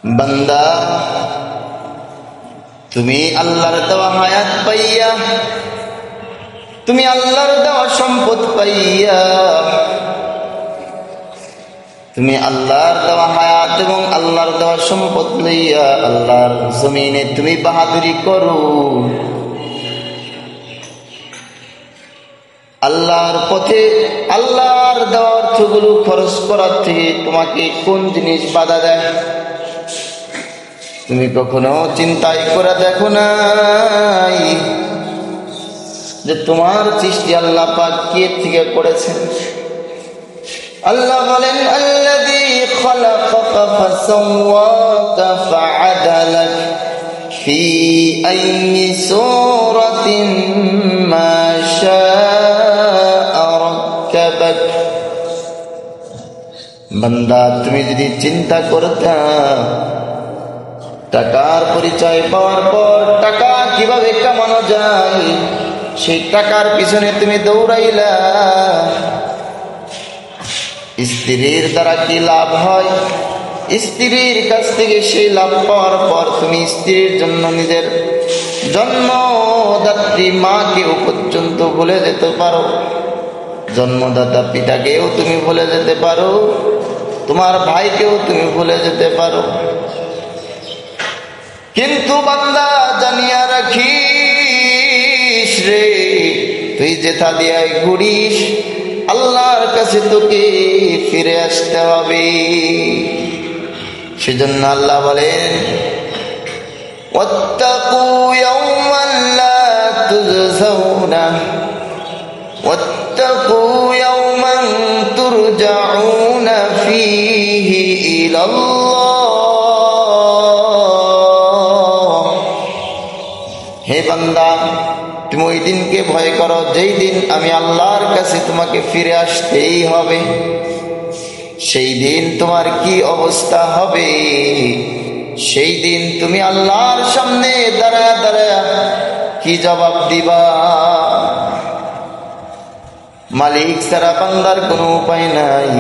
বান্দা, তুমি আল্লাহর দেওয়া হায়াত পাইয়া, তুমি আল্লাহর দেওয়া সম্পদ পাইয়া, তুমি আল্লাহর দেওয়া হায়াত এবং আল্লাহর দেওয়া সম্পদ লইয়া আল্লাহর জমিনে তুমি বাহাদুরি করো। আল্লাহর পথে আল্লাহর দেওয়া অর্থগুলো খরচ করার থেকে তোমাকে কোন জিনিস বাধা দেয়? তুমি কখনো চিন্তাই করে দেখো নাই যে তোমার সৃষ্টি আল্লাহ পাক কে থেকে করেছেন? আল্লাহ বলেন, আল্লাযী খালাকাকা ফাসাওয়াকা ফাআদালাক ফি আইয়ি সূরাতিন মা শাআ রাক্কাবাক। বান্দা, তুমি যদি চিন্তা করতা টাকার পরিচয় পাওয়ার পর টাকা কিভাবে কামানো যায়, সেই টাকার পিছনে তুমি দৌড়াইলা। স্ত্রীর দ্বারা কি লাভ হয়, স্ত্রীর কাছ থেকে সেই লাভ পাওয়ার পর তুমি স্ত্রীর জন্য নিজের জন্মদাত্রী মাকেও পর্যন্ত ভুলে যেতে পারো, জন্মদাতা পিতাকেও তুমি ভুলে যেতে পারো, তোমার ভাইকেও তুমি ভুলে যেতে পারো। কিন্তু বান্দা, জানিয়া রাখিস রে, তুই যেথা দিয়ে ঘুরিস আল্লাহর কাছে তোকে ফিরে আসতে হবে। সেজন্য আল্লাহ বলেন, ওয়াত্তাকু ইয়াওমান লা তুজজাউনা ওয়াত্তাকু ইয়াওমান তুরজাউনা ফীহি ইলাল্লাহ। হে বান্দা, তুমি ওই দিনকে ভয় করো যেই দিন আমি আল্লাহর কাছে তোমাকে ফিরে আসতেই হবে। সেই দিন তোমার কি অবস্থা হবে? সেই দিন তুমি আল্লাহর সামনে দাঁড়ায়া দাঁড়ায়া কি জবাব দিবা? মালিক ছাড়া বান্দার কোনো উপায় নাই।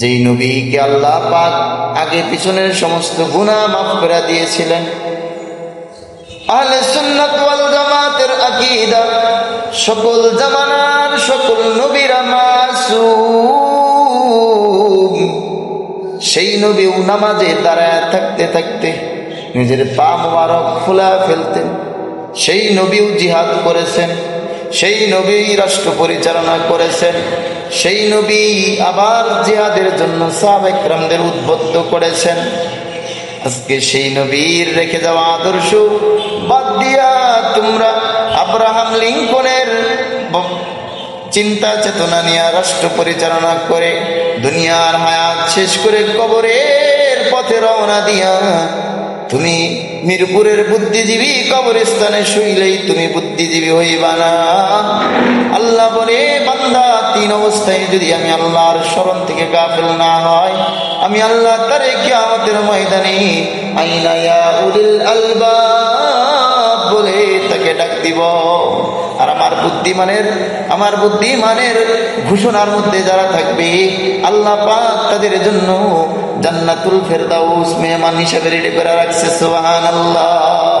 যেই নবীকে আল্লাহ পাক আগে পিছনের সমস্ত গুনাহ মাফ করে দিয়েছিলেন, আহলে সুন্নাত ওয়াল জামাতের আকীদা, সকল জামানার সকল নবীরা মাসুম। সেই নবীও নামাজে দাঁড়ায় থাকতে থাকতে নিজের পা মোবারক ফুলা ফেলতেন। সেই নবীও জিহাদ করেছেন, সেই নবী রাষ্ট্র পরিচালনা করেছেন, সেই নবী আবার জিহাদের জন্য সাহাবায়ে কেরামদের উদ্বুদ্ধ করেছেন। আজকে সেই নবীর রেখে যাওয়া আদর্শ বাদ দিয়া তোমরা আব্রাহাম লিঙ্কনের চিন্তা চেতনা নিয়ে রাষ্ট্র পরিচালনা করে দুনিয়ার হায়াত শেষ করে কবরের পথে রওনা দিয়া তুমি মিরপুরের বুদ্ধিজীবী কবরস্থানে শুইলেই তুমি বুদ্ধিজীবী হইবা না। আল্লাহ বলে, বান্দা, তিন অবস্থায় যদি আমি আল্লাহর স্মরণ থেকে গাফিল না হয়, আমি আল্লাহ তারে কিয়ামতের ময়দানে আইনা ইয়া উলিল আলবাব বলে তাকে ডাক দিব। আর আমার বুদ্ধিমানের ঘোষণার মধ্যে যারা থাকবে, আল্লাহ পাক তাদের জন্য জান্নাতুল ফেরদাউস মেহমান হিসেবে রেডি করে রাখছে। সুবহানাল্লাহ।